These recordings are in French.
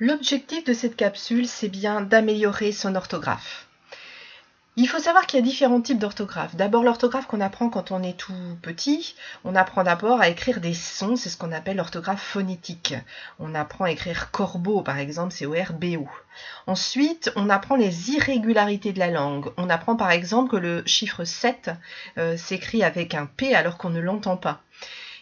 L'objectif de cette capsule, c'est bien d'améliorer son orthographe. Il faut savoir qu'il y a différents types d'orthographe. D'abord, l'orthographe qu'on apprend quand on est tout petit, on apprend d'abord à écrire des sons, c'est ce qu'on appelle l'orthographe phonétique. On apprend à écrire corbeau, par exemple, C-O-R-B-O. Ensuite, on apprend les irrégularités de la langue. On apprend par exemple que le chiffre 7 s'écrit avec un P alors qu'on ne l'entend pas.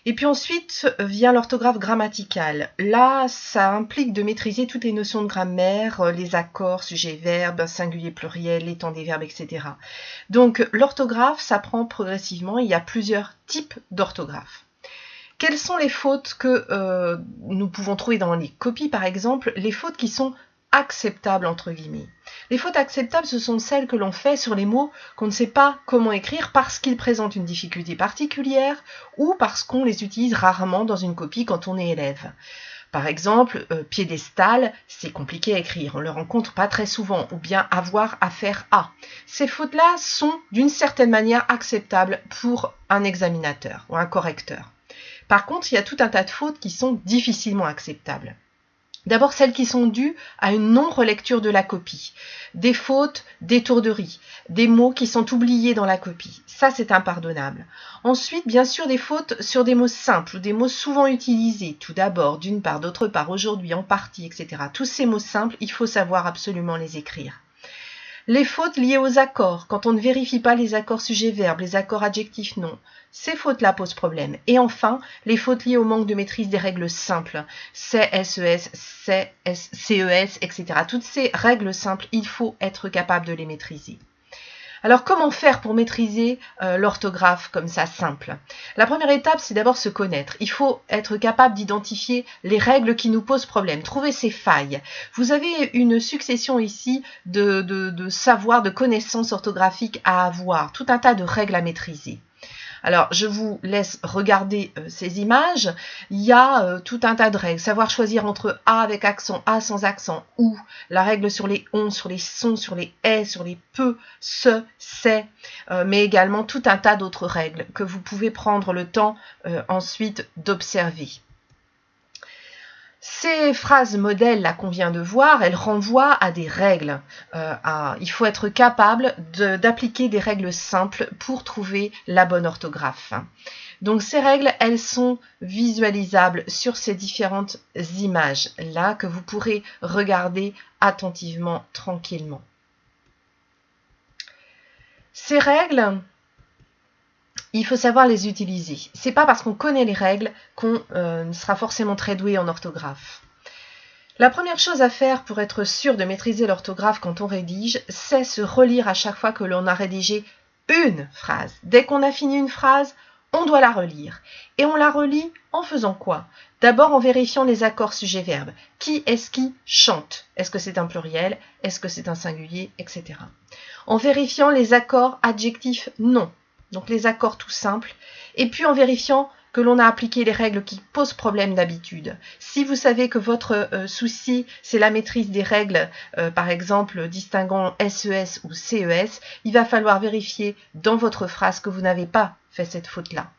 Et puis ensuite vient l'orthographe grammaticale. Là, ça implique de maîtriser toutes les notions de grammaire, les accords, sujet, verbe, singulier, pluriel, les temps des verbes, etc. Donc l'orthographe s'apprend progressivement. Il y a plusieurs types d'orthographe. Quelles sont les fautes que nous pouvons trouver dans les copies, par exemple? Les fautes qui sont acceptables, entre guillemets. Les fautes acceptables, ce sont celles que l'on fait sur les mots qu'on ne sait pas comment écrire parce qu'ils présentent une difficulté particulière ou parce qu'on les utilise rarement dans une copie quand on est élève. Par exemple, piédestal, c'est compliqué à écrire, on le rencontre pas très souvent, ou bien avoir, à faire, à. Ces fautes-là sont d'une certaine manière acceptables pour un examinateur ou un correcteur. Par contre, il y a tout un tas de fautes qui sont difficilement acceptables. D'abord, celles qui sont dues à une non-relecture de la copie. Des fautes d'étourderie, des mots qui sont oubliés dans la copie. Ça, c'est impardonnable. Ensuite, bien sûr, des fautes sur des mots simples ou des mots souvent utilisés. Tout d'abord, d'une part, d'autre part, aujourd'hui, en partie, etc. Tous ces mots simples, il faut savoir absolument les écrire. Les fautes liées aux accords, quand on ne vérifie pas les accords sujet-verbe, les accords adjectifs-nom, ces fautes-là posent problème. Et enfin, les fautes liées au manque de maîtrise des règles simples, CSES, CES, etc. Toutes ces règles simples, il faut être capable de les maîtriser. Alors, comment faire pour maîtriser l'orthographe comme ça, simple? La première étape, c'est d'abord se connaître. Il faut être capable d'identifier les règles qui nous posent problème, trouver ces failles. Vous avez une succession ici de savoirs, de connaissances orthographiques à avoir, tout un tas de règles à maîtriser. Alors, je vous laisse regarder ces images. Il y a tout un tas de règles. Savoir choisir entre A avec accent, A sans accent, ou. La règle sur les on, sur les sons, sur les est, sur les peu, ce, c'est. Mais également tout un tas d'autres règles que vous pouvez prendre le temps ensuite d'observer. Ces phrases modèles là qu'on vient de voir, elles renvoient à des règles. Il faut être capable d'appliquer des règles simples pour trouver la bonne orthographe. Donc ces règles, elles sont visualisables sur ces différentes images là que vous pourrez regarder attentivement, tranquillement. Ces règles, il faut savoir les utiliser. C'est pas parce qu'on connaît les règles qu'on sera forcément très doué en orthographe. La première chose à faire pour être sûr de maîtriser l'orthographe quand on rédige, c'est se relire à chaque fois que l'on a rédigé une phrase. Dès qu'on a fini une phrase, on doit la relire. Et on la relit en faisant quoi? D'abord en vérifiant les accords sujet-verbe. Qui est-ce qui chante? Est-ce que c'est un pluriel? Est-ce que c'est un singulier? Etc. En vérifiant les accords adjectifs non. Donc les accords tout simples, et puis en vérifiant que l'on a appliqué les règles qui posent problème d'habitude. Si vous savez que votre souci, c'est la maîtrise des règles, par exemple distinguant SES ou CES, il va falloir vérifier dans votre phrase que vous n'avez pas fait cette faute-là.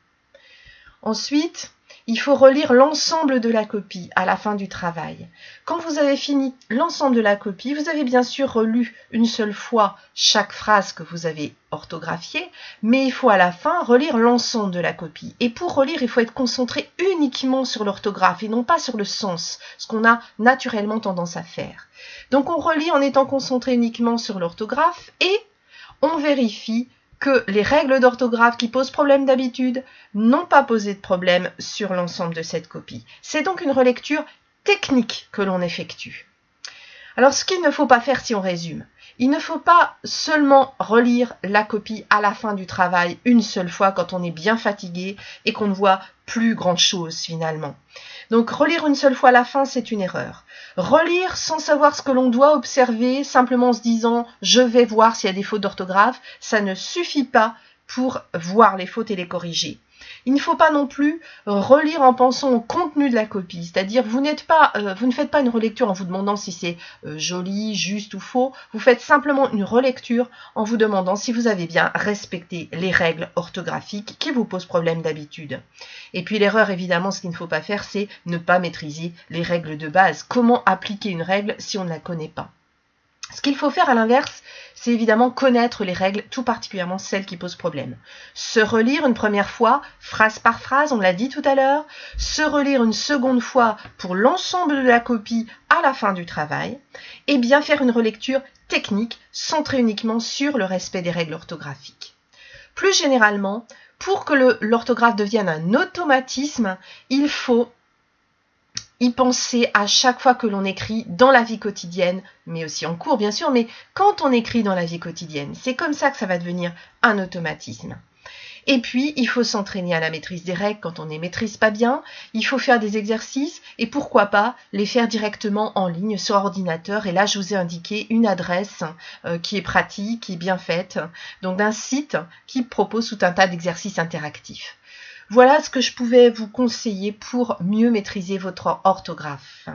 Ensuite, il faut relire l'ensemble de la copie à la fin du travail. Quand vous avez fini l'ensemble de la copie, vous avez bien sûr relu une seule fois chaque phrase que vous avez orthographiée, mais il faut à la fin relire l'ensemble de la copie. Et pour relire, il faut être concentré uniquement sur l'orthographe et non pas sur le sens, ce qu'on a naturellement tendance à faire. Donc on relit en étant concentré uniquement sur l'orthographe et on vérifie que les règles d'orthographe qui posent problème d'habitude n'ont pas posé de problème sur l'ensemble de cette copie. C'est donc une relecture technique que l'on effectue. Alors, ce qu'il ne faut pas faire si on résume, il ne faut pas seulement relire la copie à la fin du travail une seule fois quand on est bien fatigué et qu'on ne voit plus grand-chose finalement. Donc, relire une seule fois à la fin, c'est une erreur. Relire sans savoir ce que l'on doit observer, simplement en se disant « je vais voir s'il y a des fautes d'orthographe », ça ne suffit pas pour voir les fautes et les corriger. Il ne faut pas non plus relire en pensant au contenu de la copie, c'est-à-dire vous ne faites pas une relecture en vous demandant si c'est joli, juste ou faux, vous faites simplement une relecture en vous demandant si vous avez bien respecté les règles orthographiques qui vous posent problème d'habitude. Et puis l'erreur, évidemment, ce qu'il ne faut pas faire, c'est ne pas maîtriser les règles de base. Comment appliquer une règle si on ne la connaît pas ? Ce qu'il faut faire à l'inverse, c'est évidemment connaître les règles, tout particulièrement celles qui posent problème. Se relire une première fois, phrase par phrase, on l'a dit tout à l'heure, se relire une seconde fois pour l'ensemble de la copie à la fin du travail, et bien faire une relecture technique centrée uniquement sur le respect des règles orthographiques. Plus généralement, pour que l'orthographe devienne un automatisme, il faut y penser à chaque fois que l'on écrit dans la vie quotidienne, mais aussi en cours bien sûr, mais quand on écrit dans la vie quotidienne, c'est comme ça que ça va devenir un automatisme. Et puis, il faut s'entraîner à la maîtrise des règles quand on ne les maîtrise pas bien, il faut faire des exercices et pourquoi pas les faire directement en ligne sur ordinateur. Et là, je vous ai indiqué une adresse qui est pratique, qui est bien faite, donc d'un site qui propose tout un tas d'exercices interactifs. Voilà ce que je pouvais vous conseiller pour mieux maîtriser votre orthographe.